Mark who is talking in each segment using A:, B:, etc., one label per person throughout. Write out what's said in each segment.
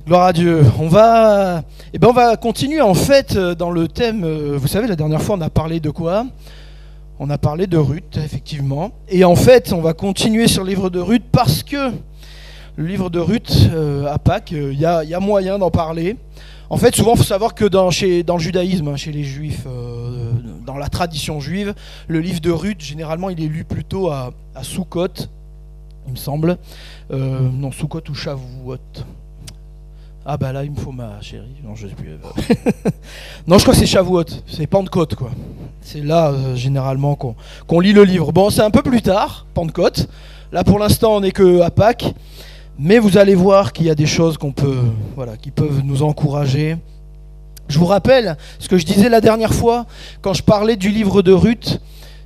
A: Gloire à Dieu. On va continuer en fait dans le thème. Vous savez, la dernière fois, on a parlé de quoi ? On a parlé de Ruth, effectivement. Et en fait, on va continuer sur le livre de Ruth parce que le livre de Ruth, à Pâques, il y a moyen d'en parler. En fait, souvent, il faut savoir que dans le judaïsme, chez les juifs, dans la tradition juive, le livre de Ruth, généralement, il est lu plutôt à Sukkot, il me semble. Non, Sukkot ou Shavuot. Ah bah là, il me faut ma chérie. Non, je sais plus. Non, je crois que c'est Shavuot, c'est Pentecôte, quoi. C'est là, généralement, qu'on lit le livre. Bon, c'est un peu plus tard, Pentecôte. Là, pour l'instant, on n'est que à Pâques. Mais vous allez voir qu'il y a des choses qui peuvent nous encourager. Je vous rappelle ce que je disais la dernière fois, quand je parlais du livre de Ruth.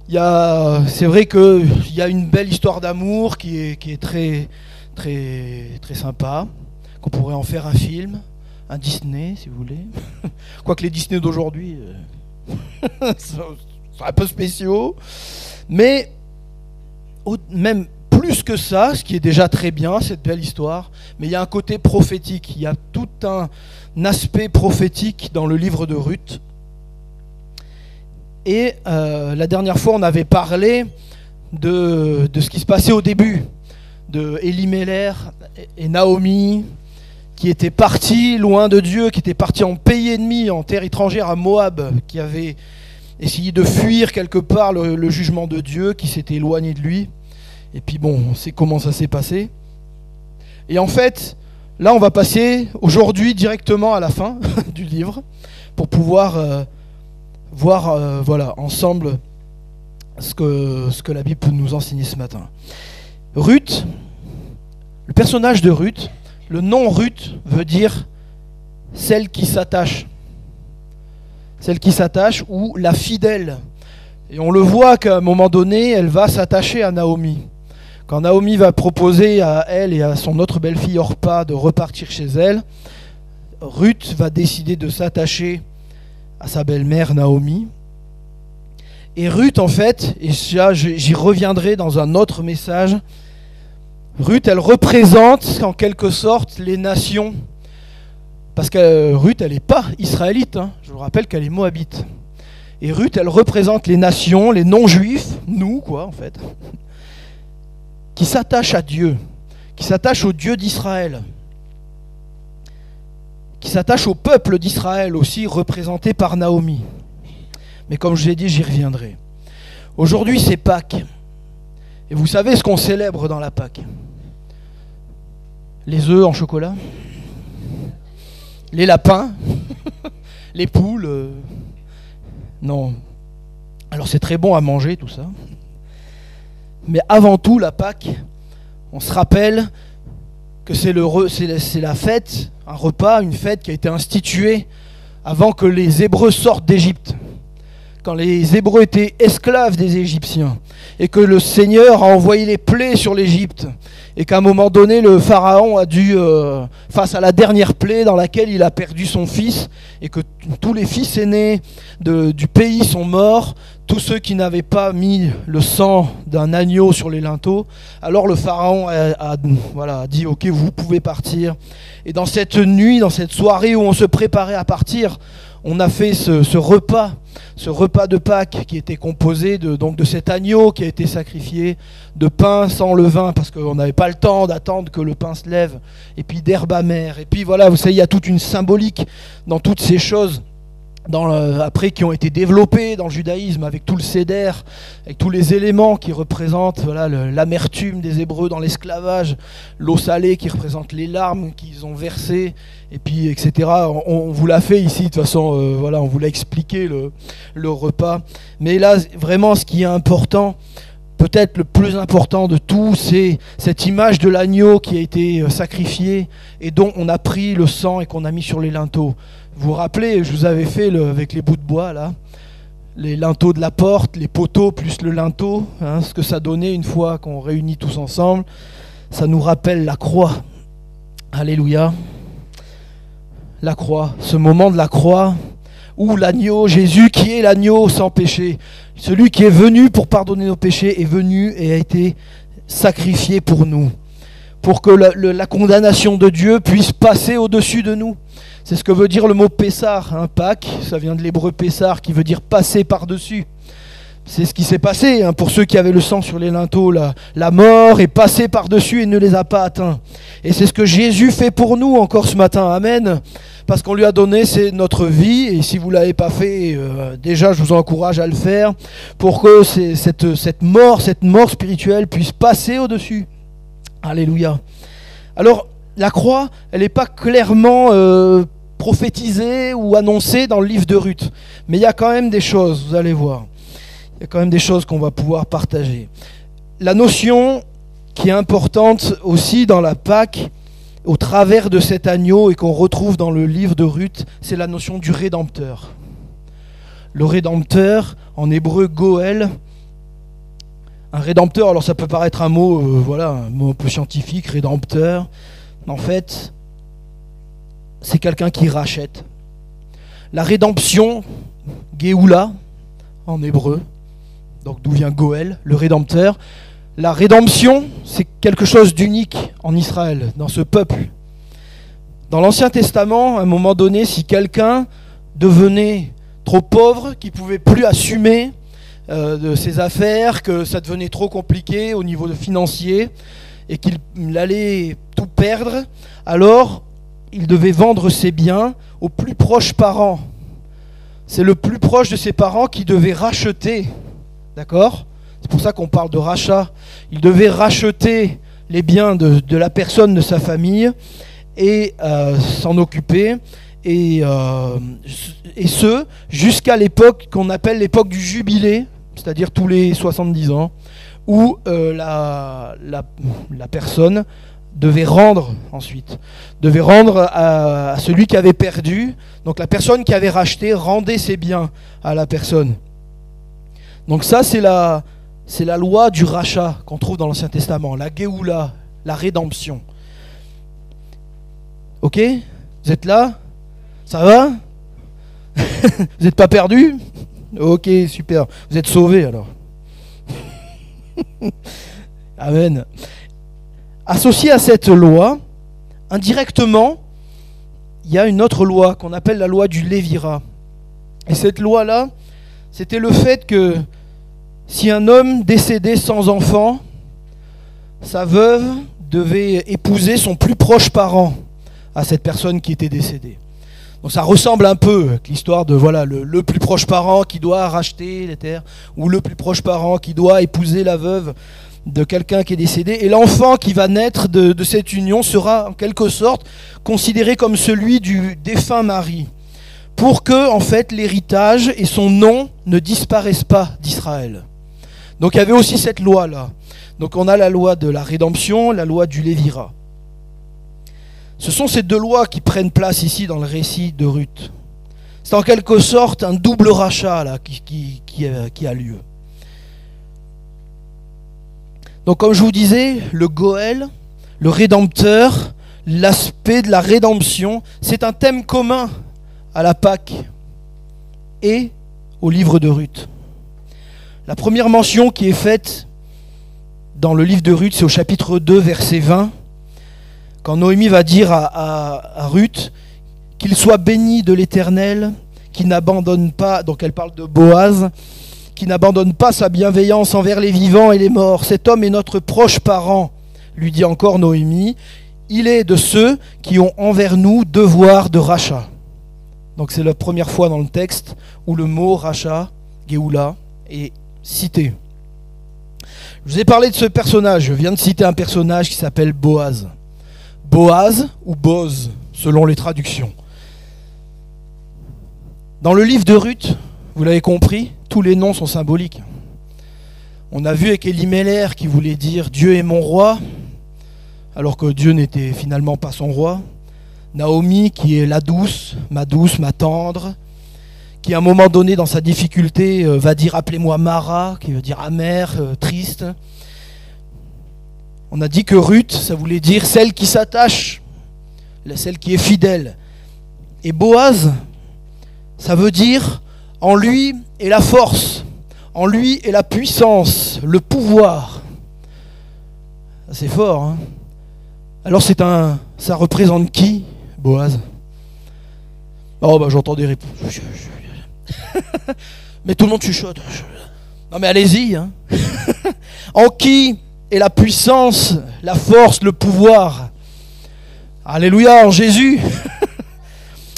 A: C'est vrai qu'il y a une belle histoire d'amour qui est très, très, très sympa, qu'on pourrait en faire un film, un Disney, si vous voulez. Quoique les Disney d'aujourd'hui sont un peu spéciaux. Mais même plus que ça, ce qui est déjà très bien, cette belle histoire, mais il y a un côté prophétique. Il y a tout un aspect prophétique dans le livre de Ruth. Et la dernière fois, on avait parlé de ce qui se passait au début, de Elimelech et Naomi, qui étaient partis loin de Dieu, qui étaient partis en pays ennemi, en terre étrangère, à Moab, qui avait essayé de fuir quelque part le jugement de Dieu, qui s'était éloigné de lui. Et puis bon, on sait comment ça s'est passé. Et en fait, là, on va passer aujourd'hui directement à la fin du livre, pour pouvoir voir ensemble ce que la Bible peut nous enseigner ce matin. Ruth, le personnage de Ruth, le nom Ruth veut dire celle qui s'attache. Celle qui s'attache ou la fidèle. Et on le voit qu'à un moment donné, elle va s'attacher à Naomi. Quand Naomi va proposer à elle et à son autre belle-fille Orpa de repartir chez elle, Ruth va décider de s'attacher à sa belle-mère Naomi. Et Ruth, en fait, et ça, j'y reviendrai dans un autre message, Ruth, elle représente en quelque sorte les nations. Parce que Ruth, elle n'est pas israélite, hein. Je vous rappelle qu'elle est moabite. Et Ruth, elle représente les nations, les non-juifs, nous, quoi, en fait, qui s'attachent à Dieu, qui s'attachent au Dieu d'Israël, qui s'attachent au peuple d'Israël aussi, représenté par Naomi. Mais comme je l'ai dit, j'y reviendrai. Aujourd'hui, c'est Pâques. Et vous savez ce qu'on célèbre dans la Pâques ? Les œufs en chocolat, les lapins, les poules. Non. Alors c'est très bon à manger tout ça. Mais avant tout, la Pâques, on se rappelle que c'est la fête, un repas, une fête qui a été instituée avant que les Hébreux sortent d'Égypte. Quand les Hébreux étaient esclaves des Égyptiens et que le Seigneur a envoyé les plaies sur l'Égypte et qu'à un moment donné, le Pharaon a dû, face à la dernière plaie dans laquelle il a perdu son fils et que tous les fils aînés du pays sont morts, tous ceux qui n'avaient pas mis le sang d'un agneau sur les linteaux, alors le Pharaon a dit « Ok, vous pouvez partir ». Et dans cette nuit, dans cette soirée où on se préparait à partir, on a fait ce repas de Pâques qui était composé de cet agneau qui a été sacrifié, de pain sans levain parce qu'on n'avait pas le temps d'attendre que le pain se lève, et puis d'herbe amère. Et puis voilà, vous savez, il y a toute une symbolique dans toutes ces choses après qui ont été développées dans le judaïsme avec tout le séder, avec tous les éléments qui représentent l'amertume des Hébreux dans l'esclavage, l'eau salée qui représente les larmes qu'ils ont versées, et puis etc. On vous l'a fait ici, de toute façon, on vous l'a expliqué le repas. Mais là, vraiment, ce qui est important, peut-être le plus important de tout, c'est cette image de l'agneau qui a été sacrifié et dont on a pris le sang et qu'on a mis sur les linteaux. Vous vous rappelez, je vous avais fait avec les bouts de bois, là, les linteaux de la porte, les poteaux plus le linteau, ce que ça donnait une fois qu'on réunit tous ensemble. Ça nous rappelle la croix. Alléluia. La croix, ce moment de la croix où l'agneau, Jésus qui est l'agneau sans péché, celui qui est venu pour pardonner nos péchés, est venu et a été sacrifié pour nous, pour que la condamnation de Dieu puisse passer au-dessus de nous. C'est ce que veut dire le mot Pessar, hein, Pâques, ça vient de l'hébreu Pessar, qui veut dire passer par-dessus. C'est ce qui s'est passé, hein, pour ceux qui avaient le sang sur les linteaux, la mort est passée par-dessus et ne les a pas atteints. Et c'est ce que Jésus fait pour nous encore ce matin, amen. Parce qu'on lui a donné, c'est notre vie, et si vous ne l'avez pas fait, déjà je vous encourage à le faire, pour que cette mort spirituelle puisse passer au-dessus. Alléluia. Alors, la croix, elle n'est pas clairement prophétisée ou annoncée dans le livre de Ruth, mais il y a quand même des choses, vous allez voir. Il y a quand même des choses qu'on va pouvoir partager. La notion qui est importante aussi dans la Pâque, au travers de cet agneau et qu'on retrouve dans le livre de Ruth, c'est la notion du Rédempteur. Le Rédempteur, en hébreu, Goël. Un Rédempteur, alors ça peut paraître un mot, un mot un peu scientifique, Rédempteur. En fait, c'est quelqu'un qui rachète. La rédemption, Géoula, en hébreu, donc d'où vient Goël, le Rédempteur. La rédemption, c'est quelque chose d'unique en Israël, dans ce peuple. Dans l'Ancien Testament, à un moment donné, si quelqu'un devenait trop pauvre, qu'il ne pouvait plus assumer de ses affaires, que ça devenait trop compliqué au niveau financier, et qu'il allait tout perdre, alors il devait vendre ses biens aux plus proches parents. C'est le plus proche de ses parents qui devait racheter, d'accord ? C'est pour ça qu'on parle de rachat. Il devait racheter les biens de la personne, de sa famille, et s'en occuper, et ce, jusqu'à l'époque qu'on appelle l'époque du jubilé, c'est-à-dire tous les 70 ans, où la personne devait rendre ensuite, à celui qui avait perdu. Donc la personne qui avait racheté rendait ses biens à la personne. Donc ça, c'est la loi du rachat qu'on trouve dans l'Ancien Testament, la Géoula, la rédemption. Ok ? Vous êtes là ? Ça va ? Vous n'êtes pas perdus ? Ok, super. Vous êtes sauvés alors. Amen. Associé à cette loi, indirectement, il y a une autre loi qu'on appelle la loi du Lévira. Et cette loi-là, c'était le fait que si un homme décédait sans enfant, sa veuve devait épouser son plus proche parent à cette personne qui était décédée. Donc ça ressemble un peu à l'histoire de le plus proche parent qui doit racheter les terres, ou le plus proche parent qui doit épouser la veuve de quelqu'un qui est décédé. Et l'enfant qui va naître de cette union sera en quelque sorte considéré comme celui du défunt mari, pour que en fait l'héritage et son nom ne disparaissent pas d'Israël. Donc il y avait aussi cette loi-là. Donc on a la loi de la rédemption, la loi du Lévira. Ce sont ces deux lois qui prennent place ici dans le récit de Ruth. C'est en quelque sorte un double rachat là, qui a lieu. Donc comme je vous disais, le Goël, le Rédempteur, l'aspect de la rédemption, c'est un thème commun à la Pâque et au livre de Ruth. La première mention qui est faite dans le livre de Ruth, c'est au chapitre 2, verset 20, quand Noémie va dire à Ruth qu'il soit béni de l'Éternel, qui n'abandonne pas, donc elle parle de Boaz, qui n'abandonne pas sa bienveillance envers les vivants et les morts. Cet homme est notre proche parent, lui dit encore Noémie. Il est de ceux qui ont envers nous devoir de rachat. Donc c'est la première fois dans le texte où le mot rachat, Géoula, est cité. Je vous ai parlé de ce personnage, je viens de citer un personnage qui s'appelle Boaz. Boaz ou Boz, selon les traductions. Dans le livre de Ruth, vous l'avez compris, tous les noms sont symboliques. On a vu avec Elimelech qui voulait dire « Dieu est mon roi », alors que Dieu n'était finalement pas son roi. Naomi qui est la douce, ma tendre, qui à un moment donné dans sa difficulté va dire « Appelez-moi Mara », qui veut dire amère, triste. On a dit que Ruth, ça voulait dire celle qui s'attache, celle qui est fidèle. Et Boaz, ça veut dire en lui est la force, en lui est la puissance, le pouvoir. C'est fort, hein ? Alors ça représente qui, Boaz? Oh bah j'entends des réponses. Mais tout le monde chuchote. Non mais allez-y. Hein. En qui est la puissance, la force, le pouvoir? Alléluia, en Jésus.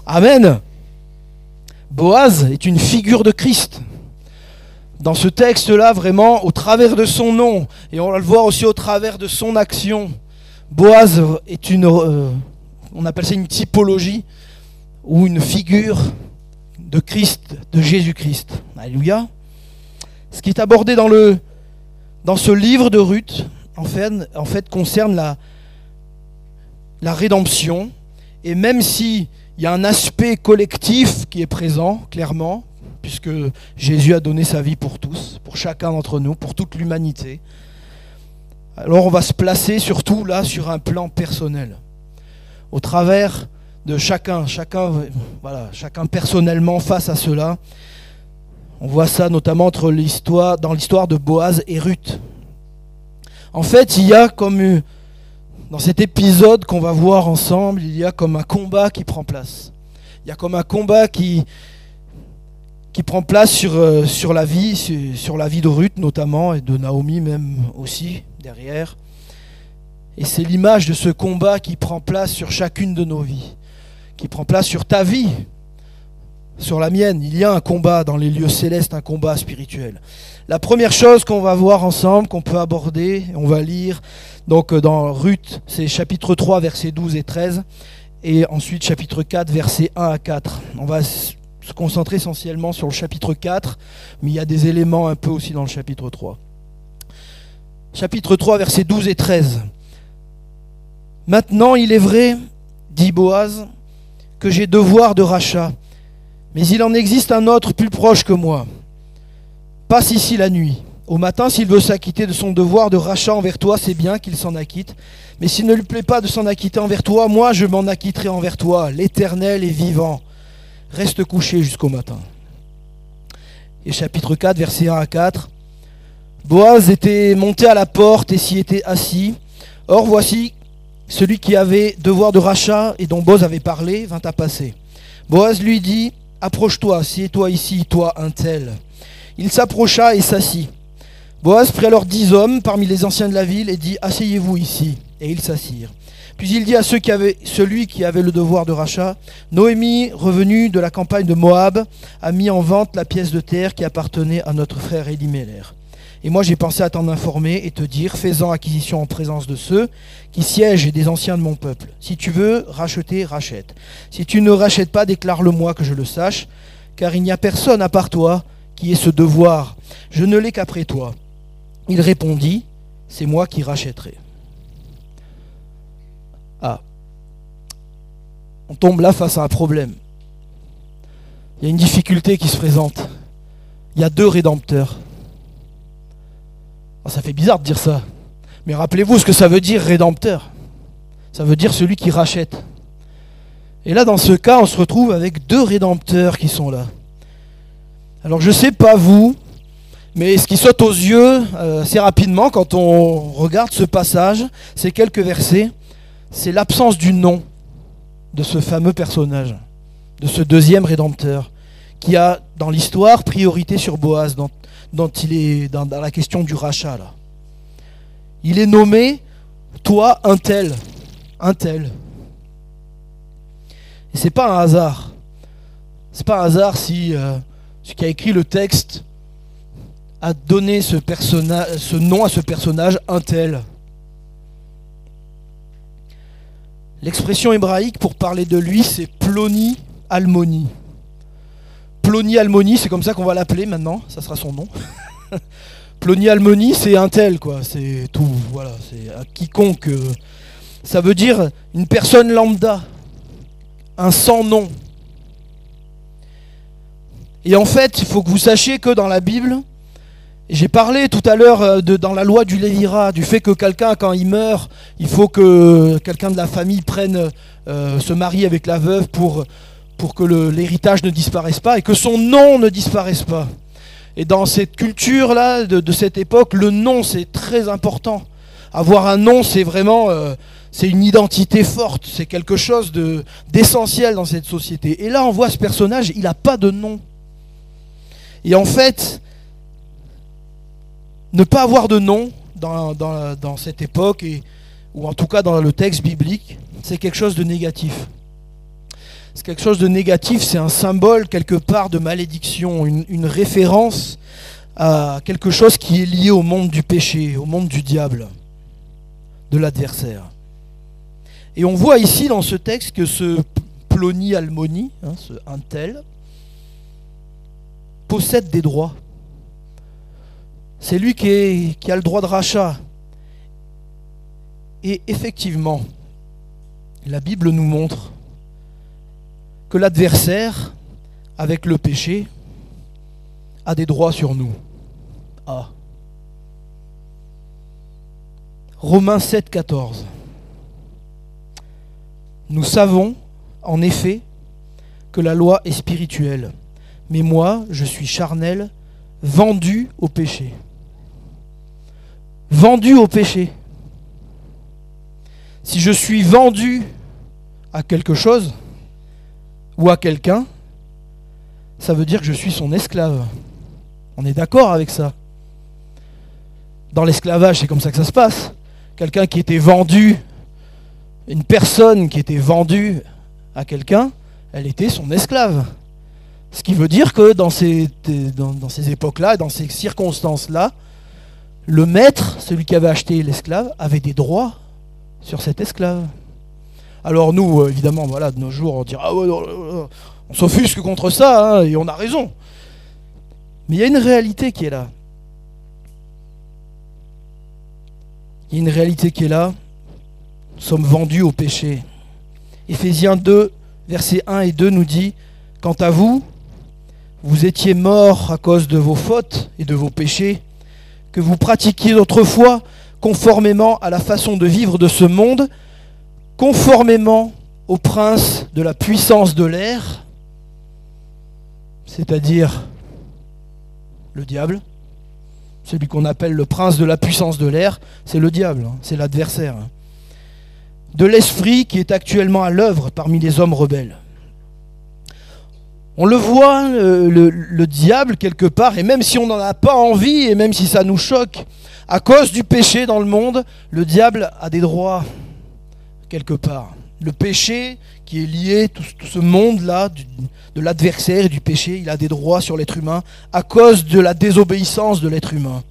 A: Amen. Boaz est une figure de Christ. Dans ce texte-là, vraiment, au travers de son nom, et on va le voir aussi au travers de son action, Boaz est on appelle ça une typologie, ou une figure de Christ, de Jésus-Christ. Alléluia. Ce qui est abordé dans ce livre de Ruth, en fait concerne la rédemption, et même si il y a un aspect collectif qui est présent, clairement, puisque Jésus a donné sa vie pour tous, pour chacun d'entre nous, pour toute l'humanité. Alors on va se placer surtout là sur un plan personnel. Au travers de chacun personnellement face à cela. On voit ça notamment dans l'histoire de Boaz et Ruth. En fait, il y a comme dans cet épisode qu'on va voir ensemble, il y a comme un combat qui prend place. Il y a comme un combat qui prend place sur la vie de Ruth notamment, et de Naomi même aussi derrière. Et c'est l'image de ce combat qui prend place sur chacune de nos vies, qui prend place sur ta vie, sur la mienne. Il y a un combat dans les lieux célestes, un combat spirituel. La première chose qu'on va voir ensemble, qu'on peut aborder, on va lire donc dans Ruth, c'est chapitre 3, versets 12 et 13, et ensuite chapitre 4, versets 1 à 4. On va se concentrer essentiellement sur le chapitre 4, mais il y a des éléments un peu aussi dans le chapitre 3. Chapitre 3, versets 12 et 13. Maintenant, il est vrai, dit Boaz, que j'ai devoir de rachat, mais il en existe un autre plus proche que moi. Passe ici la nuit. Au matin, s'il veut s'acquitter de son devoir de rachat envers toi, c'est bien qu'il s'en acquitte. Mais s'il ne lui plaît pas de s'en acquitter envers toi, moi je m'en acquitterai envers toi. L'Éternel est vivant. Reste couché jusqu'au matin. Et chapitre 4, versets 1 à 4. Boaz était monté à la porte et s'y était assis. Or voici, celui qui avait devoir de rachat et dont Boaz avait parlé vint à passer. Boaz lui dit, approche-toi, assieds-toi ici, toi un tel. Il s'approcha et s'assit. Boaz prit alors 10 hommes parmi les anciens de la ville et dit, asseyez-vous ici. Et ils s'assirent. Puis il dit à celui qui avait le devoir de rachat, Noémie, revenue de la campagne de Moab, a mis en vente la pièce de terre qui appartenait à notre frère Elimelech. Et moi j'ai pensé à t'en informer et te dire, fais-en acquisition en présence de ceux qui siègent et des anciens de mon peuple. Si tu veux racheter, rachète. Si tu ne rachètes pas, déclare-le-moi que je le sache, car il n'y a personne à part toi qui ait ce devoir. Je ne l'ai qu'après toi. Il répondit, c'est moi qui rachèterai. Ah, on tombe là face à un problème. Il y a une difficulté qui se présente. Il y a 2 rédempteurs. Ça fait bizarre de dire ça, mais rappelez-vous ce que ça veut dire rédempteur. Ça veut dire celui qui rachète. Et là, dans ce cas, on se retrouve avec 2 rédempteurs qui sont là. Alors je ne sais pas vous, mais ce qui saute aux yeux assez rapidement quand on regarde ce passage, ces quelques versets, c'est l'absence du nom de ce fameux personnage, de ce 2e rédempteur, qui a dans l'histoire priorité sur Boaz, dont il est dans la question du rachat là. Il est nommé toi un tel. Et c'est pas un hasard. C'est pas un hasard si ce qui a écrit le texte a donné ce nom à ce personnage un tel. L'expression hébraïque pour parler de lui, c'est Ploni Almoni. Ploni Almoni, c'est comme ça qu'on va l'appeler maintenant, ça sera son nom. Ploni Almoni, c'est un tel, quoi. C'est tout, voilà, c'est à quiconque. Ça veut dire une personne lambda, un sans nom. Et en fait, il faut que vous sachiez que dans la Bible, j'ai parlé tout à l'heure dans la loi du Lévira, du fait que quelqu'un, quand il meurt, il faut que quelqu'un de la famille se marie avec la veuve pour que l'héritage ne disparaisse pas et que son nom ne disparaisse pas. Et dans cette culture-là, de cette époque, le nom, c'est très important. Avoir un nom, c'est vraiment C'est une identité forte, c'est quelque chose d'essentiel dans cette société. Et là, on voit ce personnage, il n'a pas de nom. Et en fait, ne pas avoir de nom dans cette époque, ou en tout cas dans le texte biblique, c'est quelque chose de négatif. C'est quelque chose de négatif, c'est un symbole quelque part de malédiction, une référence à quelque chose qui est lié au monde du péché, au monde du diable, de l'adversaire. Et on voit ici dans ce texte que ce Ploni Almoni, ce un tel, possède des droits. C'est lui qui a le droit de rachat. Et effectivement, la Bible nous montre que l'adversaire, avec le péché, a des droits sur nous. Ah. Romains 7, 14. Nous savons, en effet, que la loi est spirituelle, mais moi, je suis charnel, vendu au péché. Vendu au péché. Si je suis vendu à quelque chose ou à quelqu'un, ça veut dire que je suis son esclave. On est d'accord avec ça? Dans l'esclavage, c'est comme ça que ça se passe. Quelqu'un qui était vendu, une personne qui était vendue à quelqu'un, elle était son esclave. Ce qui veut dire que dans ces époques-là, dans ces circonstances-là, le maître, celui qui avait acheté l'esclave, avait des droits sur cet esclave. Alors nous, évidemment, voilà, de nos jours, on dira, ah ouais, on s'offusque contre ça, hein, et on a raison. Mais il y a une réalité qui est là. Il y a une réalité qui est là. Nous sommes vendus au péché. Éphésiens 2, versets 1 et 2 nous dit, quant à vous, vous étiez morts à cause de vos fautes et de vos péchés, que vous pratiquiez autrefois conformément à la façon de vivre de ce monde, conformément au prince de la puissance de l'air, c'est-à-dire le diable, celui qu'on appelle le prince de la puissance de l'air, c'est le diable, c'est l'adversaire, de l'esprit qui est actuellement à l'œuvre parmi les hommes rebelles. On le voit, le diable, quelque part, et même si on n'en a pas envie, et même si ça nous choque, à cause du péché dans le monde, le diable a des droits, quelque part. Le péché qui est lié, tout ce monde-là, de l'adversaire et du péché, il a des droits sur l'être humain à cause de la désobéissance de l'être humain.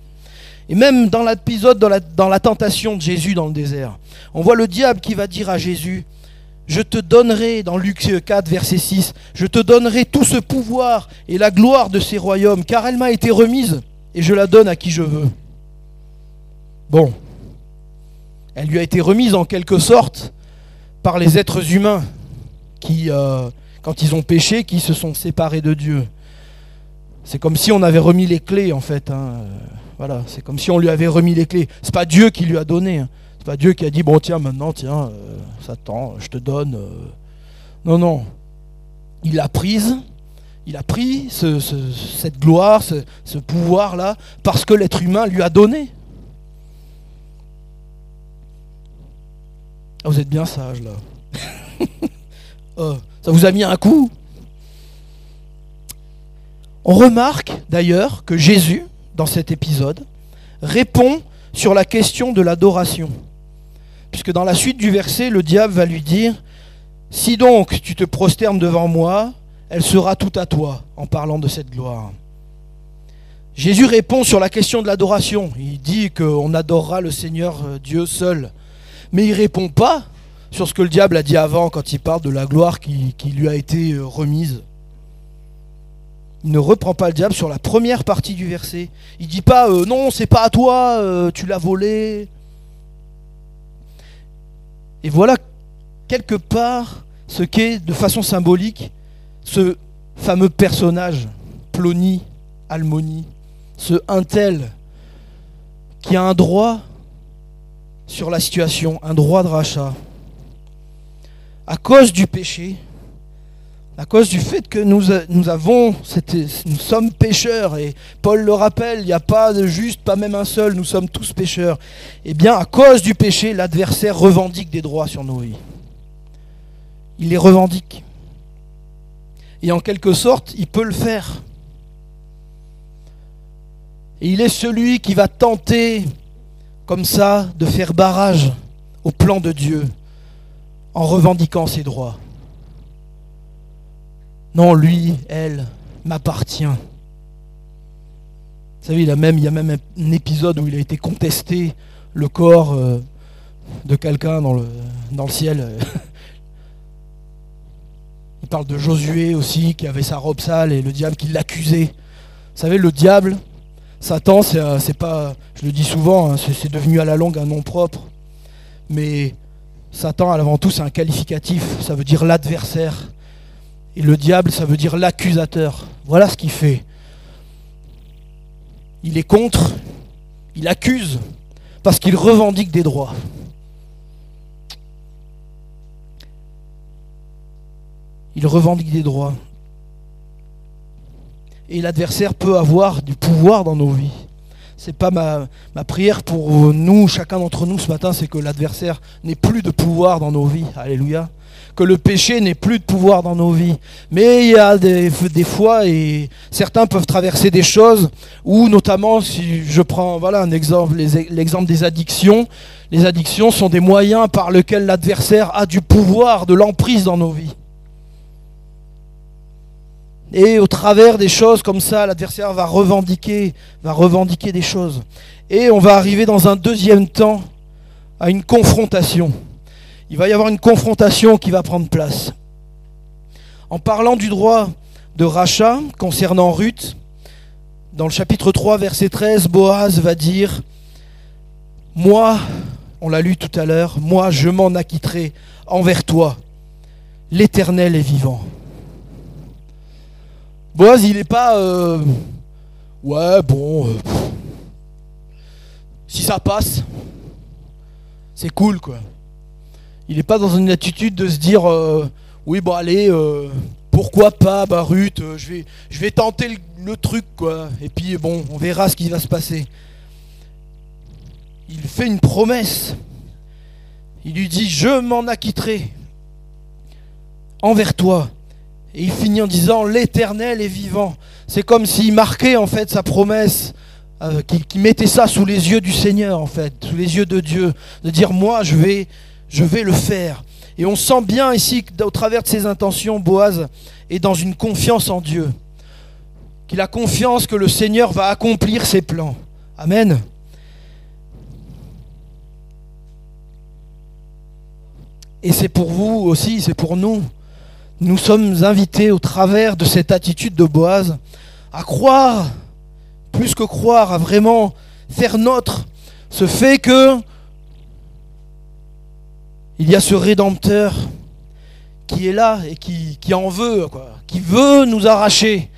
A: Et même dans l'épisode, dans la tentation de Jésus dans le désert, on voit le diable qui va dire à Jésus, je te donnerai, dans Luc 4, verset 6, je te donnerai tout ce pouvoir et la gloire de ces royaumes, car elle m'a été remise, et je la donne à qui je veux. Bon, elle lui a été remise en quelque sorte par les êtres humains qui, quand ils ont péché, qui se sont séparés de Dieu. C'est comme si on avait remis les clés en fait. Voilà, c'est comme si on lui avait remis les clés. C'est pas Dieu qui lui a donné. C'est pas Dieu qui a dit bon tiens maintenant tiens Satan je te donne. Non non, il l'a prise. Il a pris cette gloire, ce pouvoir là parce que l'être humain lui a donné. Ah, vous êtes bien sage là. Ça vous a mis un coup. On remarque d'ailleurs que Jésus, dans cet épisode, répond sur la question de l'adoration. Puisque dans la suite du verset, le diable va lui dire « Si donc tu te prosternes devant moi, elle sera toute à toi », en parlant de cette gloire. Jésus répond sur la question de l'adoration. Il dit qu'on adorera le Seigneur Dieu seul. Mais il ne répond pas sur ce que le diable a dit avant quand il parle de la gloire qui lui a été remise. Il ne reprend pas le diable sur la première partie du verset. Il ne dit pas non, c'est pas à toi, tu l'as volé. Et voilà quelque part ce qu'est de façon symbolique ce fameux personnage, Ploni Almoni, ce un tel qui a un droit sur la situation, un droit de rachat. À cause du péché, À cause du fait que nous sommes pécheurs, et Paul le rappelle, il n'y a pas de juste, pas même un seul, nous sommes tous pécheurs. Eh bien, à cause du péché, l'adversaire revendique des droits sur nos vies. Il les revendique. Et en quelque sorte, il peut le faire. Et il est celui qui va tenter, comme ça, de faire barrage au plan de Dieu, en revendiquant ses droits. Non, lui, elle, m'appartient. Vous savez, il y a même un épisode où il a été contesté, le corps de quelqu'un dans le ciel. Il parle de Josué aussi, qui avait sa robe sale, et le diable qui l'accusait. Vous savez, le diable, Satan, c'est pas, je le dis souvent, hein, c'est devenu à la longue un nom propre. Mais Satan, avant tout, c'est un qualificatif, ça veut dire l'adversaire. Et le diable, ça veut dire l'accusateur. Voilà ce qu'il fait. Il est contre, il accuse, parce qu'il revendique des droits. Il revendique des droits. Et l'adversaire peut avoir du pouvoir dans nos vies. C'est pas ma prière pour nous, chacun d'entre nous ce matin, c'est que l'adversaire n'ait plus de pouvoir dans nos vies. Alléluia. Que le péché n'ait plus de pouvoir dans nos vies. Mais il y a des fois, et certains peuvent traverser des choses où, notamment, si je prends un exemple, l'exemple des addictions. Les addictions sont des moyens par lesquels l'adversaire a du pouvoir, de l'emprise dans nos vies. Et au travers des choses comme ça, l'adversaire va revendiquer des choses. Et on va arriver dans un deuxième temps à une confrontation. Il va y avoir une confrontation qui va prendre place. En parlant du droit de rachat concernant Ruth, dans le chapitre 3, verset 13, Boaz va dire « Moi, on l'a lu tout à l'heure, moi je m'en acquitterai envers toi, l'Éternel est vivant. » Boaz, il n'est pas si ça passe, c'est cool quoi. Il n'est pas dans une attitude de se dire pourquoi pas, Ruth, je vais tenter le truc quoi. Et puis bon, on verra ce qui va se passer. Il fait une promesse. Il lui dit je m'en acquitterai envers toi. Et il finit en disant l'Éternel est vivant. C'est comme s'il marquait en fait sa promesse, qu'il mettait ça sous les yeux du Seigneur en fait, sous les yeux de Dieu, de dire moi je vais le faire. Et on sent bien ici qu'au travers de ses intentions, Boaz est dans une confiance en Dieu, qu'il a confiance que le Seigneur va accomplir ses plans. Amen. Et c'est pour vous aussi, c'est pour nous. Nous sommes invités au travers de cette attitude de Boaz à croire, plus que croire, à vraiment faire nôtre ce fait que il y a ce Rédempteur qui est là et qui en veut, qui veut nous arracher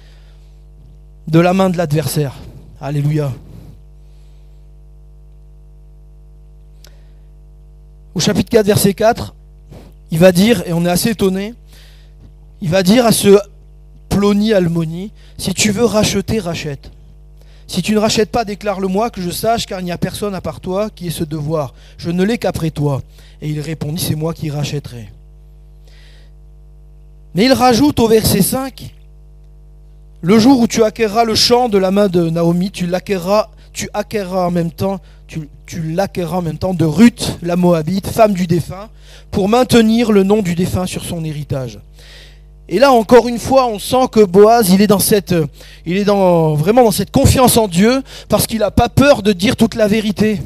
A: de la main de l'adversaire. Alléluia. Au chapitre 4, verset 4, il va dire, et on est assez étonné, il va dire à ce Ploni-Almoni, si tu veux racheter, rachète. Si tu ne rachètes pas, déclare-le-moi que je sache, car il n'y a personne à part toi qui ait ce devoir. Je ne l'ai qu'après toi. Et il répondit, c'est moi qui rachèterai. Mais il rajoute au verset 5, le jour où tu acquerras le champ de la main de Naomi, tu l'acquerras en même temps de Ruth, la Moabite, femme du défunt, pour maintenir le nom du défunt sur son héritage. Et là, encore une fois, on sent que Boaz, il est vraiment dans cette confiance en Dieu, parce qu'il n'a pas peur de dire toute la vérité.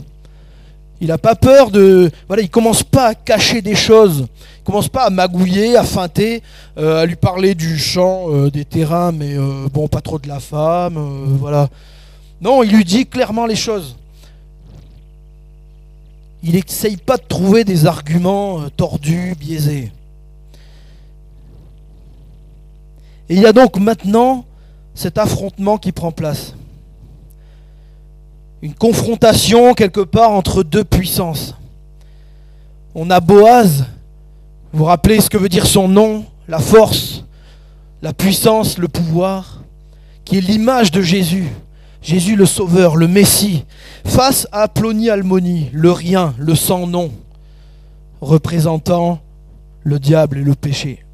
A: Il n'a pas peur il commence pas à cacher des choses. Il commence pas à magouiller, à feinter, à lui parler du champ, des terrains, mais pas trop de la femme, voilà. Non, il lui dit clairement les choses. Il n'essaye pas de trouver des arguments tordus, biaisés. Et il y a donc maintenant cet affrontement qui prend place. Une confrontation quelque part entre deux puissances. On a Boaz, vous vous rappelez ce que veut dire son nom, la force, la puissance, le pouvoir, qui est l'image de Jésus. Jésus le Sauveur, le Messie, face à Ploni Almoni, le rien, le sans nom, représentant le diable et le péché.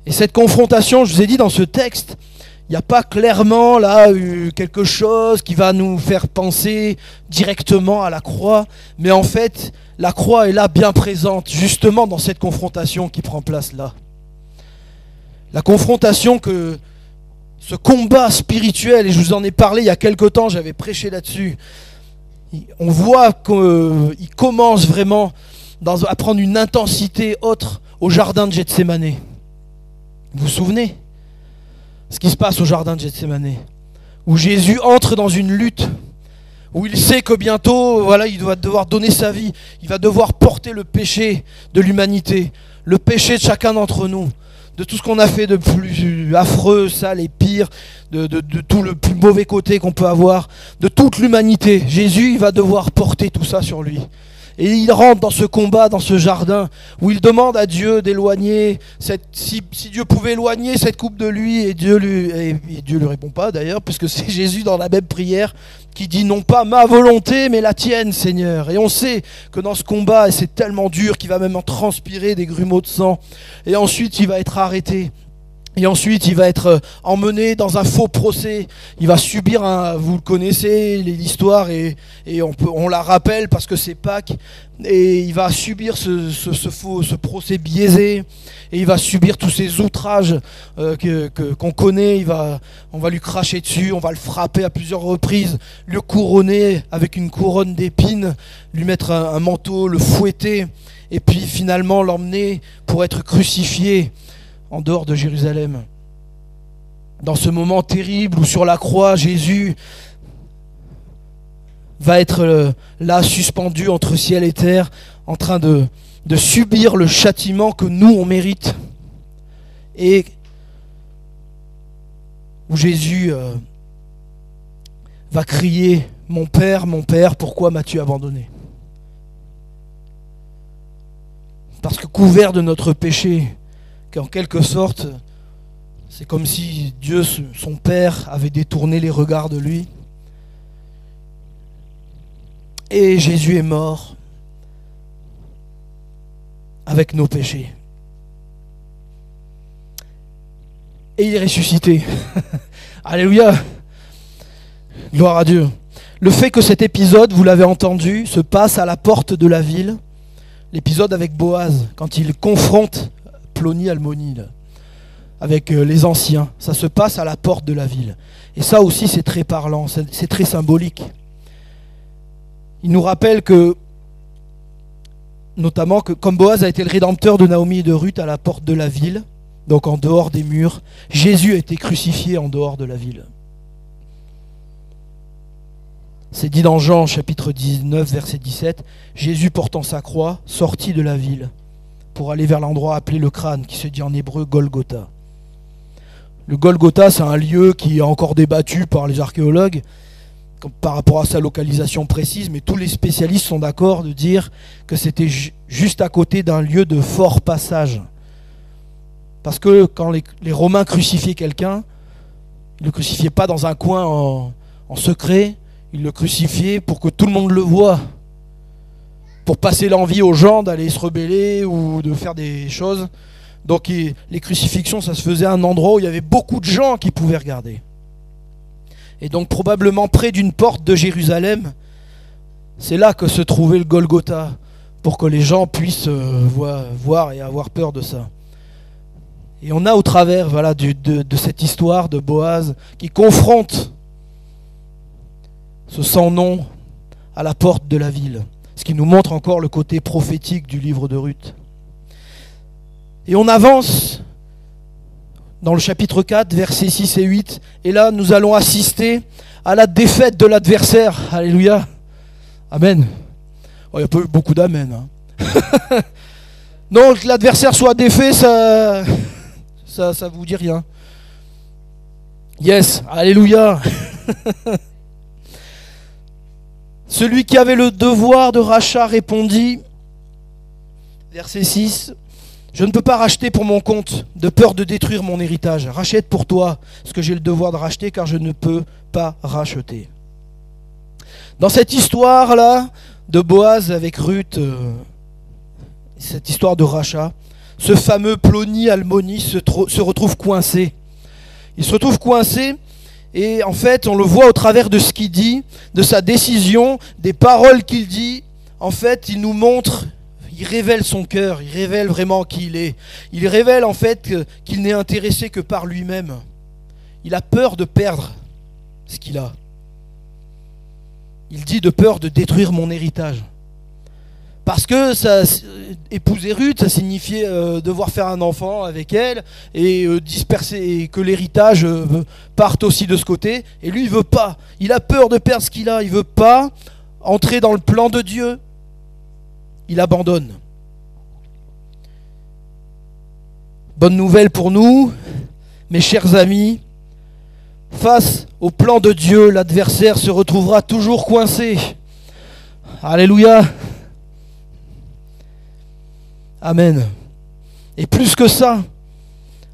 A: Et cette confrontation, je vous ai dit dans ce texte, il n'y a pas clairement là quelque chose qui va nous faire penser directement à la croix, mais en fait, la croix est là bien présente, justement dans cette confrontation qui prend place là. La confrontation que ce combat spirituel, et je vous en ai parlé il y a quelque temps, j'avais prêché là-dessus, on voit qu'il commence vraiment à prendre une intensité autre au jardin de Gethsémané. Vous vous souvenez ce qui se passe au jardin de Gethsémané, où Jésus entre dans une lutte, où il sait que bientôt, voilà, il va devoir donner sa vie, il va devoir porter le péché de l'humanité, le péché de chacun d'entre nous, de tout ce qu'on a fait de plus affreux, sale et pire, de tout le plus mauvais côté qu'on peut avoir, de toute l'humanité. Jésus, il va devoir porter tout ça sur lui. Et il rentre dans ce combat, dans ce jardin, où il demande à Dieu d'éloigner, si Dieu pouvait éloigner cette coupe de lui, et Dieu lui répond pas d'ailleurs, puisque c'est Jésus dans la même prière qui dit non pas ma volonté, mais la tienne, Seigneur. Et on sait que dans ce combat, et c'est tellement dur qu'il va même en transpirer des grumeaux de sang, et ensuite il va être arrêté. Et ensuite, il va être emmené dans un faux procès. Il va subir vous le connaissez, l'histoire, et on la rappelle parce que c'est Pâques. Et il va subir ce procès biaisé. Et il va subir tous ces outrages qu'on connaît. On va lui cracher dessus, on va le frapper à plusieurs reprises, le couronner avec une couronne d'épines, lui mettre un manteau, le fouetter, et puis finalement l'emmener pour être crucifié en dehors de Jérusalem. Dans ce moment terrible où sur la croix, Jésus va être là suspendu entre ciel et terre, en train de subir le châtiment que nous on mérite, et où Jésus va crier « Mon Père, pourquoi m'as-tu abandonné ?» Parce que couvert de notre péché, qu'en quelque sorte, c'est comme si Dieu, son Père, avait détourné les regards de lui. Et Jésus est mort avec nos péchés. Et il est ressuscité. Alléluia. Gloire à Dieu. Le fait que cet épisode, vous l'avez entendu, se passe à la porte de la ville, l'épisode avec Boaz, quand il confronte Ploni Almoni avec les anciens, ça se passe à la porte de la ville. Et ça aussi c'est très parlant, c'est très symbolique. Il nous rappelle que, notamment que comme Boaz a été le rédempteur de Naomi et de Ruth à la porte de la ville, donc en dehors des murs, Jésus a été crucifié en dehors de la ville. C'est dit dans Jean chapitre 19 verset 17, Jésus portant sa croix sortit de la ville pour aller vers l'endroit appelé le crâne, qui se dit en hébreu Golgotha. Le Golgotha, c'est un lieu qui est encore débattu par les archéologues par rapport à sa localisation précise, mais tous les spécialistes sont d'accord de dire que c'était juste à côté d'un lieu de fort passage. Parce que quand les Romains crucifiaient quelqu'un, ils ne le crucifiaient pas dans un coin en secret, ils le crucifiaient pour que tout le monde le voie, pour passer l'envie aux gens d'aller se rebeller ou de faire des choses. Donc les crucifixions, ça se faisait à un endroit où il y avait beaucoup de gens qui pouvaient regarder. Et donc probablement près d'une porte de Jérusalem, c'est là que se trouvait le Golgotha, pour que les gens puissent voir et avoir peur de ça. Et on a au travers de cette histoire de Boaz qui confronte ce sans nom à la porte de la ville. Ce qui nous montre encore le côté prophétique du livre de Ruth. Et on avance dans le chapitre 4, versets 6 et 8. Et là, nous allons assister à la défaite de l'adversaire. Alléluia. Amen. Oh, il n'y a pas eu beaucoup d'amen. Hein. Non, que l'adversaire soit défait, ça vous dit rien. Yes. Alléluia. Celui qui avait le devoir de rachat répondit, verset 6, « Je ne peux pas racheter pour mon compte, de peur de détruire mon héritage. Rachète pour toi ce que j'ai le devoir de racheter, car je ne peux pas racheter. Dans cette histoire-là de Boaz avec Ruth, cette histoire de rachat, ce fameux Ploni Almoni se retrouve coincé. Il se retrouve coincé et en fait on le voit au travers de ce qu'il dit, de sa décision, des paroles qu'il dit. En fait il nous montre, il révèle son cœur, il révèle vraiment qui il est. Il révèle en fait qu'il n'est intéressé que par lui-même. Il a peur de perdre ce qu'il a. Il dit de peur de détruire mon héritage. Parce que ça, épouser Ruth, ça signifiait devoir faire un enfant avec elle et disperser, et que l'héritage parte aussi de ce côté. Et lui, il veut pas. Il a peur de perdre ce qu'il a. Il veut pas entrer dans le plan de Dieu. Il abandonne. Bonne nouvelle pour nous, mes chers amis. Face au plan de Dieu, l'adversaire se retrouvera toujours coincé. Alléluia. Amen. Et plus que ça,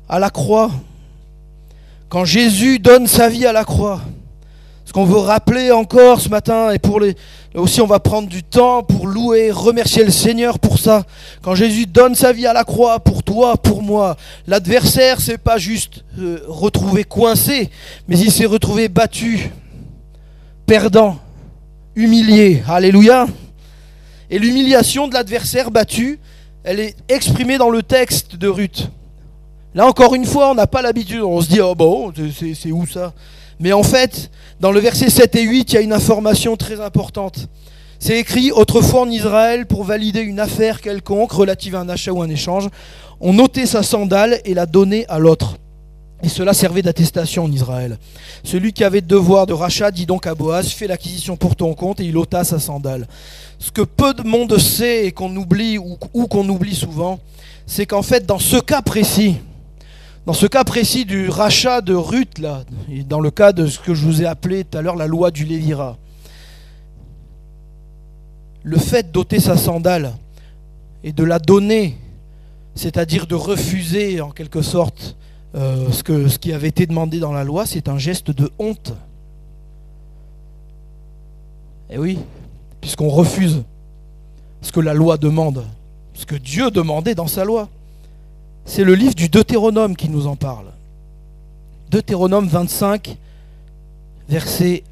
A: à la croix, quand Jésus donne sa vie à la croix, ce qu'on veut rappeler encore ce matin, et aussi on va prendre du temps pour louer, remercier le Seigneur pour ça. Quand Jésus donne sa vie à la croix pour toi, pour moi, l'adversaire s'est pas juste retrouvé coincé, mais il s'est retrouvé battu, perdant, humilié. Alléluia. Et l'humiliation de l'adversaire battu, elle est exprimée dans le texte de Ruth. Là encore une fois, on n'a pas l'habitude, on se dit oh bon, c'est où ça? Mais en fait, dans le verset 7 et 8, il y a une information très importante. C'est écrit, autrefois en Israël, pour valider une affaire quelconque relative à un achat ou un échange, on ôtait sa sandale et la donnait à l'autre. Et cela servait d'attestation en Israël. Celui qui avait le devoir de rachat dit donc à Boaz, fais l'acquisition pour ton compte, et il ôta sa sandale. Ce que peu de monde sait et qu'on oublie, ou qu'on oublie souvent, c'est qu'en fait, dans ce cas précis du rachat de Ruth, là, et dans le cas de ce que je vous ai appelé tout à l'heure la loi du Lévira, le fait d'ôter sa sandale et de la donner, c'est-à-dire de refuser en quelque sorte ce qui avait été demandé dans la loi, c'est un geste de honte. Et oui, puisqu'on refuse ce que la loi demande, ce que Dieu demandait dans sa loi. C'est le livre du Deutéronome qui nous en parle. Deutéronome 25, versets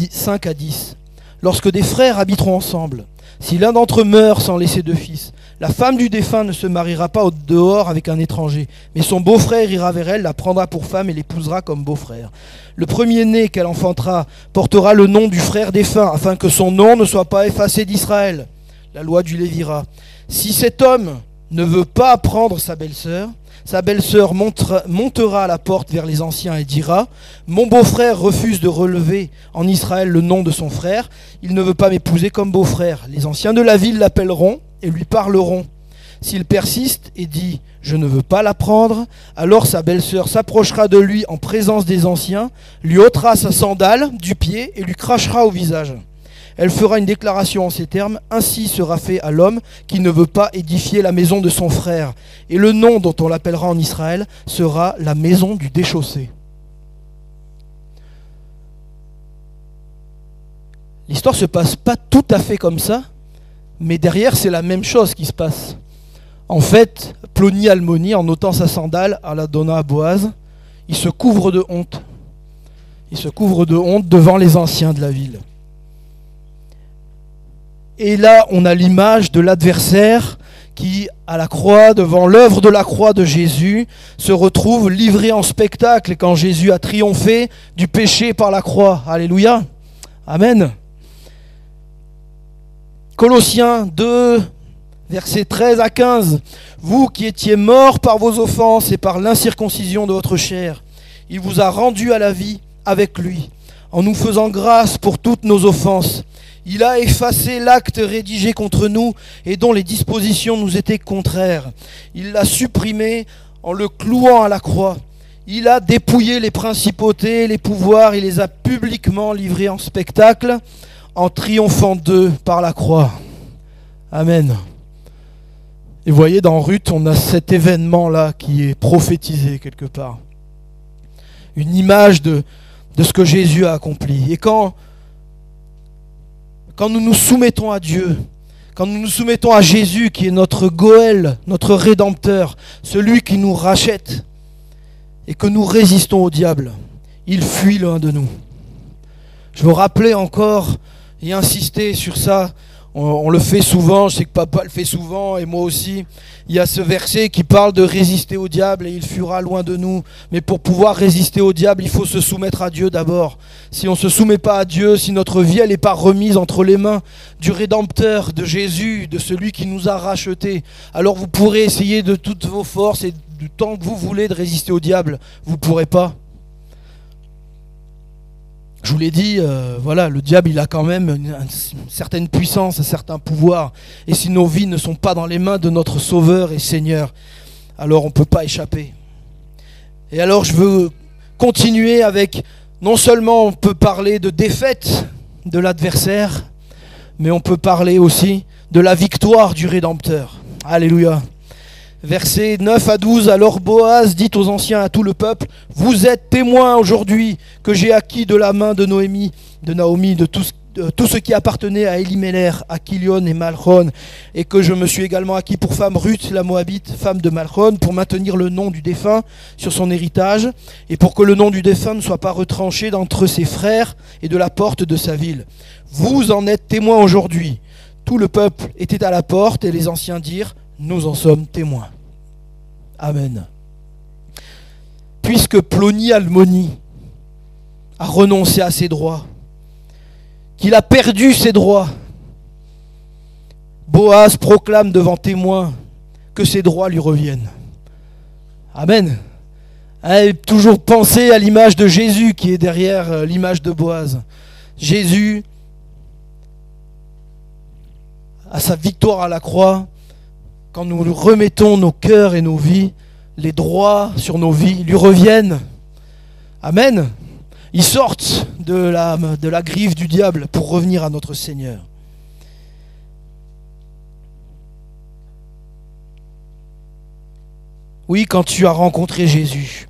A: 5 à 10. Lorsque des frères habiteront ensemble, si l'un d'entre eux meurt sans laisser de fils, la femme du défunt ne se mariera pas au dehors avec un étranger, mais son beau-frère ira vers elle, la prendra pour femme et l'épousera comme beau-frère. Le premier-né qu'elle enfantera portera le nom du frère défunt, afin que son nom ne soit pas effacé d'Israël. La loi du Lévira. Si cet homme ne veut pas prendre sa belle-sœur montera à la porte vers les anciens et dira « Mon beau-frère refuse de relever en Israël le nom de son frère, il ne veut pas m'épouser comme beau-frère. Les anciens de la ville l'appelleront et lui parleront. S'il persiste et dit « Je ne veux pas la prendre », alors sa belle-sœur s'approchera de lui en présence des anciens, lui ôtera sa sandale du pied et lui crachera au visage. Elle fera une déclaration en ces termes, « Ainsi sera fait à l'homme qui ne veut pas édifier la maison de son frère. Et le nom dont on l'appellera en Israël sera la maison du déchaussé. » L'histoire ne se passe pas tout à fait comme ça, mais derrière c'est la même chose qui se passe. En fait, Ploni Almoni, en ôtant sa sandale, la donna à Boaz, il se couvre de honte. Il se couvre de honte devant les anciens de la ville. Et là, on a l'image de l'adversaire qui, à la croix, devant l'œuvre de la croix de Jésus, se retrouve livré en spectacle quand Jésus a triomphé du péché par la croix. Alléluia. Amen. Colossiens 2, versets 13 à 15. Vous qui étiez morts par vos offenses et par l'incirconcision de votre chair, il vous a rendus à la vie avec lui, en nous faisant grâce pour toutes nos offenses. Il a effacé l'acte rédigé contre nous et dont les dispositions nous étaient contraires. Il l'a supprimé en le clouant à la croix. Il a dépouillé les principautés, les pouvoirs, il les a publiquement livrés en spectacle en triomphant d'eux par la croix. Amen. Et vous voyez, dans Ruth, on a cet événement-là qui est prophétisé quelque part. Une image de ce que Jésus a accompli. Et quand nous nous soumettons à Dieu, quand nous nous soumettons à Jésus qui est notre Goël, notre Rédempteur, celui qui nous rachète, et que nous résistons au diable, il fuit loin de nous. Je veux rappeler encore et insister sur ça. On le fait souvent, je sais que papa le fait souvent et moi aussi. Il y a ce verset qui parle de résister au diable et il fuira loin de nous. Mais pour pouvoir résister au diable, il faut se soumettre à Dieu d'abord. Si on ne se soumet pas à Dieu, si notre vie elle n'est pas remise entre les mains du Rédempteur, de Jésus, de celui qui nous a rachetés, alors vous pourrez essayer de toutes vos forces et du temps que vous voulez de résister au diable. Vous ne pourrez pas. Je vous l'ai dit, voilà, le diable il a quand même une certaine puissance, un certain pouvoir. Et si nos vies ne sont pas dans les mains de notre Sauveur et Seigneur, alors on ne peut pas échapper. Et alors je veux continuer avec, non seulement on peut parler de défaite de l'adversaire, mais on peut parler aussi de la victoire du Rédempteur. Alléluia. Versets 9 à 12, alors Boaz dit aux anciens, à tout le peuple, « Vous êtes témoins aujourd'hui que j'ai acquis de la main de Naomi, de tout ce qui appartenait à Elimelech, à Kilion et Malchon, et que je me suis également acquis pour femme Ruth, la Moabite, femme de Malchon, pour maintenir le nom du défunt sur son héritage, et pour que le nom du défunt ne soit pas retranché d'entre ses frères et de la porte de sa ville. Vous en êtes témoins aujourd'hui. » Tout le peuple était à la porte, et les anciens dirent, « Nous en sommes témoins. » Amen. Puisque Ploni-Almoni a renoncé à ses droits, qu'il a perdu ses droits, Boaz proclame devant témoins que ses droits lui reviennent. Amen. Toujours penser à l'image de Jésus qui est derrière l'image de Boaz. Jésus, à sa victoire à la croix, quand nous remettons nos cœurs et nos vies, les droits sur nos vies lui reviennent. Amen. Ils sortent de la griffe du diable pour revenir à notre Seigneur. Oui, quand tu as rencontré Jésus,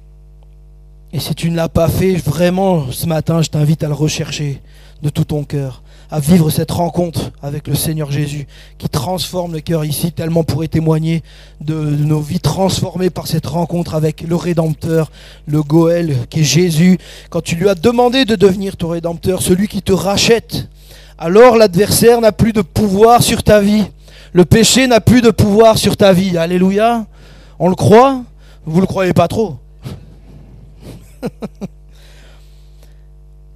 A: et si tu ne l'as pas fait, vraiment ce matin, je t'invite à le rechercher de tout ton cœur, à vivre cette rencontre avec le Seigneur Jésus qui transforme le cœur ici, tellement pourrait témoigner de nos vies transformées par cette rencontre avec le Rédempteur, le Goël qui est Jésus. Quand tu lui as demandé de devenir ton Rédempteur, celui qui te rachète, alors l'adversaire n'a plus de pouvoir sur ta vie. Le péché n'a plus de pouvoir sur ta vie. Alléluia. On le croit? Vous ne le croyez pas trop?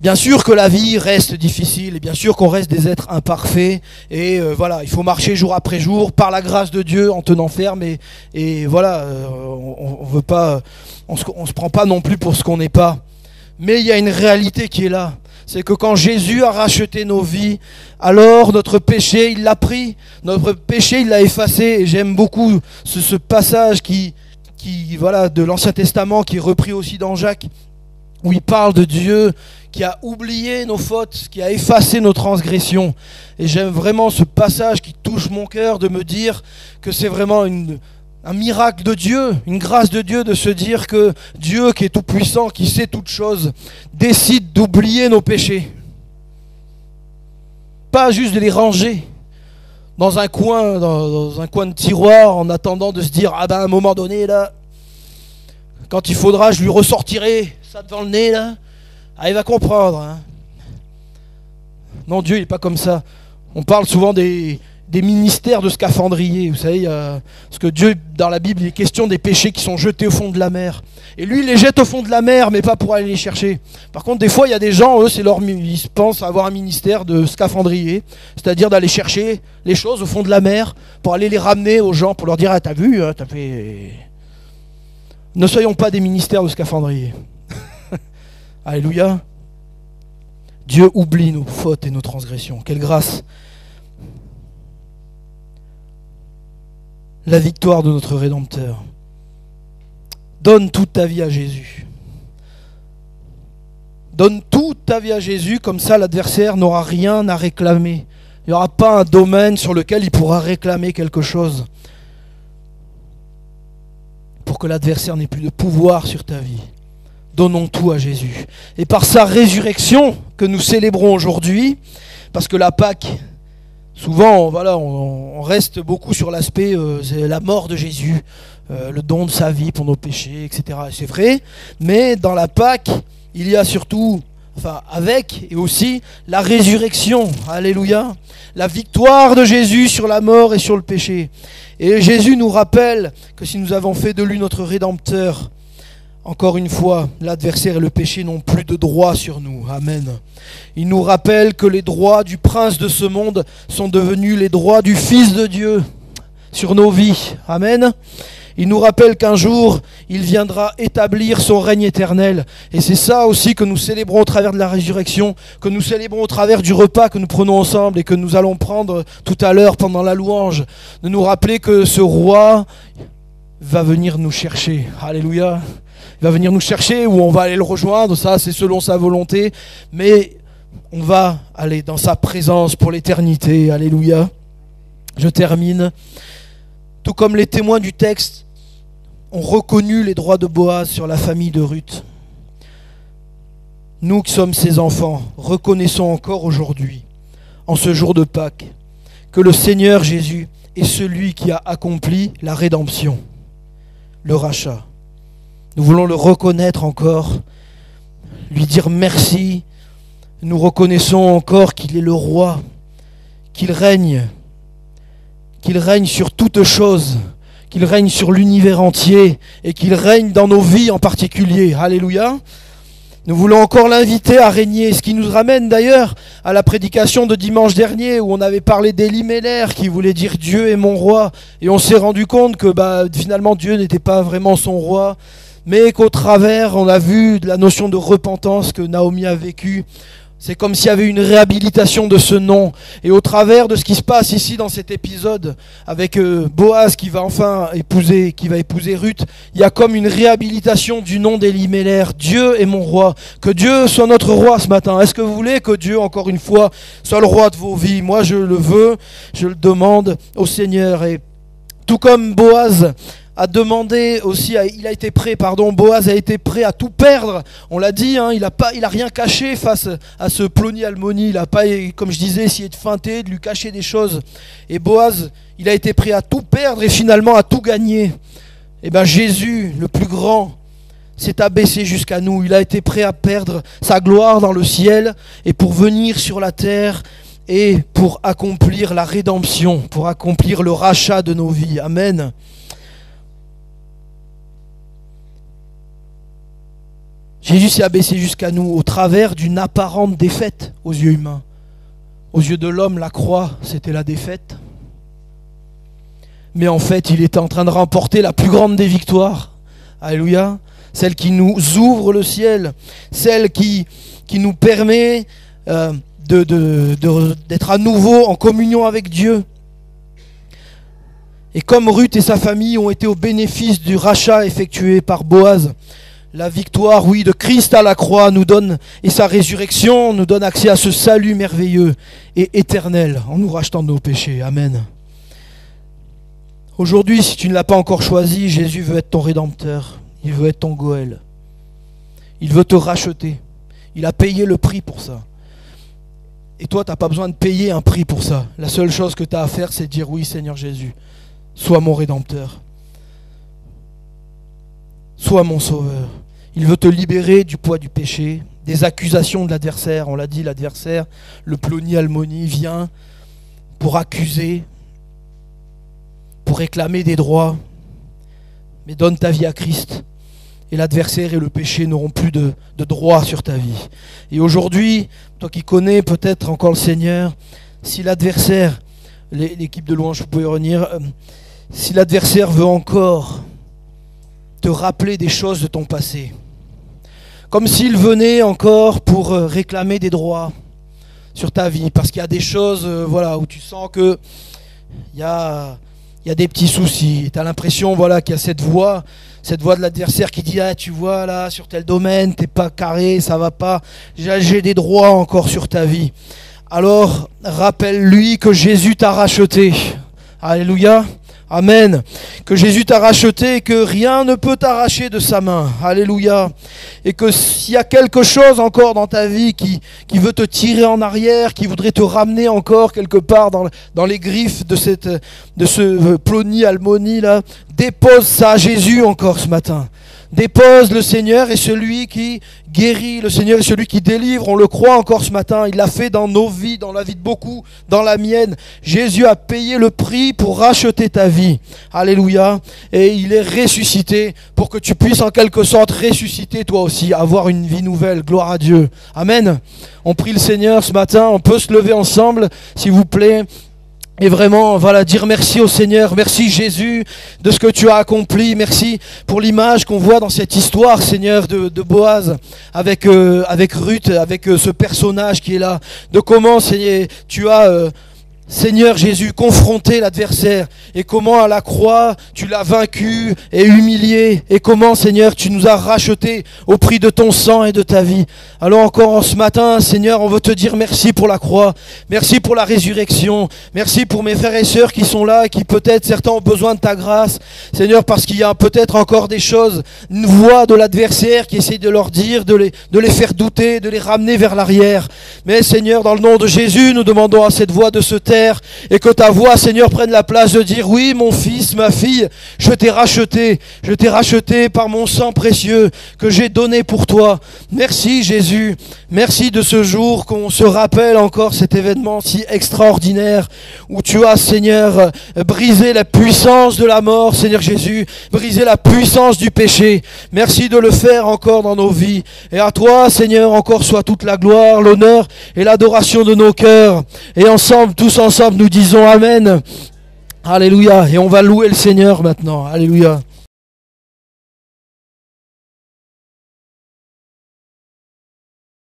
A: Bien sûr que la vie reste difficile, et bien sûr qu'on reste des êtres imparfaits, et voilà, il faut marcher jour après jour, par la grâce de Dieu, en tenant ferme, et voilà, on veut pas, on se prend pas non plus pour ce qu'on n'est pas. Mais il y a une réalité qui est là, c'est que quand Jésus a racheté nos vies, alors notre péché, il l'a pris, notre péché, il l'a effacé, et j'aime beaucoup ce passage qui voilà, de l'Ancien Testament, qui est repris aussi dans Jacques, où il parle de Dieu qui a oublié nos fautes, qui a effacé nos transgressions. Et j'aime vraiment ce passage qui touche mon cœur, de me dire que c'est vraiment un miracle de Dieu, une grâce de Dieu, de se dire que Dieu qui est tout puissant, qui sait toutes choses, décide d'oublier nos péchés. Pas juste de les ranger dans un coin de tiroir, en attendant de se dire, ah ben à un moment donné là, quand il faudra, je lui ressortirai ça devant le nez là. Ah, il va comprendre. Hein. Non, Dieu, il n'est pas comme ça. On parle souvent des ministères de scaphandrier. Vous savez, parce que Dieu, dans la Bible, il est question des péchés qui sont jetés au fond de la mer. Et lui, il les jette au fond de la mer, mais pas pour aller les chercher. Par contre, des fois, il y a des gens, eux, ils pensent avoir un ministère de scaphandrier, c'est-à-dire d'aller chercher les choses au fond de la mer pour aller les ramener aux gens, pour leur dire, ah, t'as vu, t'as fait... Ne soyons pas des ministères de scaphandrier. Alléluia. Dieu oublie nos fautes et nos transgressions. Quelle grâce. La victoire de notre Rédempteur. Donne toute ta vie à Jésus. Donne toute ta vie à Jésus, comme ça l'adversaire n'aura rien à réclamer. Il n'y aura pas un domaine sur lequel il pourra réclamer quelque chose. pour que l'adversaire n'ait plus de pouvoir sur ta vie. Donnons tout à Jésus. Et par sa résurrection que nous célébrons aujourd'hui, parce que la Pâque, souvent, voilà, on reste beaucoup sur l'aspect c'est la mort de Jésus, le don de sa vie pour nos péchés, etc. C'est vrai, mais dans la Pâque, il y a surtout, avec et aussi la résurrection. Alléluia. La victoire de Jésus sur la mort et sur le péché. Et Jésus nous rappelle que si nous avons fait de lui notre Rédempteur, encore une fois, l'adversaire et le péché n'ont plus de droit sur nous. Amen. Il nous rappelle que les droits du prince de ce monde sont devenus les droits du Fils de Dieu sur nos vies. Amen. Il nous rappelle qu'un jour, il viendra établir son règne éternel. Et c'est ça aussi que nous célébrons au travers de la résurrection, que nous célébrons au travers du repas que nous prenons ensemble et que nous allons prendre tout à l'heure pendant la louange. De nous rappeler que ce roi va venir nous chercher. Alléluia. Il va venir nous chercher ou on va aller le rejoindre, ça c'est selon sa volonté. Mais on va aller dans sa présence pour l'éternité. Alléluia. Je termine. Tout comme les témoins du texte ont reconnu les droits de Boaz sur la famille de Ruth. Nous qui sommes ses enfants, reconnaissons encore aujourd'hui, en ce jour de Pâques, que le Seigneur Jésus est celui qui a accompli la rédemption, le rachat. Nous voulons le reconnaître encore, lui dire merci. Nous reconnaissons encore qu'il est le roi, qu'il règne sur toutes choses, qu'il règne sur l'univers entier et qu'il règne dans nos vies en particulier. Alléluia. Nous voulons encore l'inviter à régner, ce qui nous ramène d'ailleurs à la prédication de dimanche dernier où on avait parlé d'Elimelech qui voulait dire Dieu est mon roi, et on s'est rendu compte que finalement Dieu n'était pas vraiment son roi, mais qu'au travers on a vu de la notion de repentance que Naomi a vécue. C'est comme s'il y avait une réhabilitation de ce nom. Et au travers de ce qui se passe ici dans cet épisode, avec Boaz qui va épouser Ruth, il y a comme une réhabilitation du nom d'Elimelech. Dieu est mon roi. Que Dieu soit notre roi ce matin. Est-ce que vous voulez que Dieu, encore une fois, soit le roi de vos vies? Moi, je le veux, je le demande au Seigneur. Et tout comme Boaz a demandé aussi, Boaz a été prêt à tout perdre. On l'a dit, il a rien caché face à ce Ploni-Almoni. Il n'a pas, comme je disais, essayé de feinter, de lui cacher des choses. Et Boaz, il a été prêt à tout perdre et finalement à tout gagner. Et Jésus, le plus grand, s'est abaissé jusqu'à nous. Il a été prêt à perdre sa gloire dans le ciel et pour venir sur la terre et pour accomplir la rédemption, pour accomplir le rachat de nos vies. Amen. Jésus s'est abaissé jusqu'à nous au travers d'une apparente défaite aux yeux humains. Aux yeux de l'homme, la croix, c'était la défaite. Mais en fait, il était en train de remporter la plus grande des victoires. Alléluia. Celle qui nous ouvre le ciel. Celle qui nous permet d'être à nouveau en communion avec Dieu. Et comme Ruth et sa famille ont été au bénéfice du rachat effectué par Boaz, la victoire, oui, de Christ à la croix nous donne, et sa résurrection nous donne accès à ce salut merveilleux et éternel en nous rachetant de nos péchés. Amen. Aujourd'hui, si tu ne l'as pas encore choisi, Jésus veut être ton Rédempteur. Il veut être ton Goël. Il veut te racheter. Il a payé le prix pour ça. Et toi, tu n'as pas besoin de payer un prix pour ça. La seule chose que tu as à faire, c'est de dire oui, Seigneur Jésus, sois mon Rédempteur. Sois mon sauveur. Il veut te libérer du poids du péché, des accusations de l'adversaire. On l'a dit, l'adversaire, le Ploni-Almoni, vient pour accuser, pour réclamer des droits. Mais donne ta vie à Christ et l'adversaire et le péché n'auront plus de droit sur ta vie. Et aujourd'hui, toi qui connais peut-être encore le Seigneur, si l'adversaire, l'équipe de louange, vous pouvez revenir, si l'adversaire veut encore te rappeler des choses de ton passé, comme s'il venait encore pour réclamer des droits sur ta vie, parce qu'il y a des choses où tu sens que il y a des petits soucis, tu as l'impression qu'il y a cette voix de l'adversaire qui dit tu vois là sur tel domaine t'es pas carré, ça va pas, j'ai des droits encore sur ta vie. Alors rappelle-lui que Jésus t'a racheté. Alléluia. Amen. Que Jésus t'a racheté et que rien ne peut t'arracher de sa main. Alléluia. Et que s'il y a quelque chose encore dans ta vie qui veut te tirer en arrière, qui voudrait te ramener encore quelque part dans les griffes de ce Ploni Almoni là, dépose ça à Jésus encore ce matin. Dépose, le Seigneur est celui qui guérit, le Seigneur est celui qui délivre, on le croit encore ce matin, il l'a fait dans nos vies, dans la vie de beaucoup, dans la mienne. Jésus a payé le prix pour racheter ta vie, alléluia, et il est ressuscité pour que tu puisses en quelque sorte ressusciter toi aussi, avoir une vie nouvelle, gloire à Dieu, amen. On prie le Seigneur ce matin, on peut se lever ensemble, s'il vous plaît. Et vraiment, voilà, dire merci au Seigneur, merci Jésus de ce que tu as accompli, merci pour l'image qu'on voit dans cette histoire, Seigneur, de Boaz, avec Ruth, avec ce personnage qui est là, de comment, Seigneur, tu as... Seigneur Jésus, confronter l'adversaire et comment à la croix tu l'as vaincu et humilié et comment Seigneur tu nous as rachetés au prix de ton sang et de ta vie. Alors encore ce matin Seigneur, on veut te dire merci pour la croix, merci pour la résurrection, merci pour mes frères et sœurs qui sont là et qui peut-être certains ont besoin de ta grâce Seigneur, parce qu'il y a peut-être encore des choses, une voix de l'adversaire qui essaie de leur dire, de les faire douter, de les ramener vers l'arrière. Mais Seigneur, dans le nom de Jésus, nous demandons à cette voix de se taire et que ta voix, Seigneur, prenne la place de dire oui, mon fils, ma fille, je t'ai racheté par mon sang précieux que j'ai donné pour toi. Merci Jésus, merci de ce jour qu'on se rappelle encore cet événement si extraordinaire où tu as, Seigneur, brisé la puissance de la mort, Seigneur Jésus, brisé la puissance du péché. Merci de le faire encore dans nos vies. Et à toi, Seigneur, encore soit toute la gloire, l'honneur et l'adoration de nos cœurs. Et ensemble, tous ensemble, nous disons Amen. Alléluia. Et on va louer le Seigneur maintenant. Alléluia.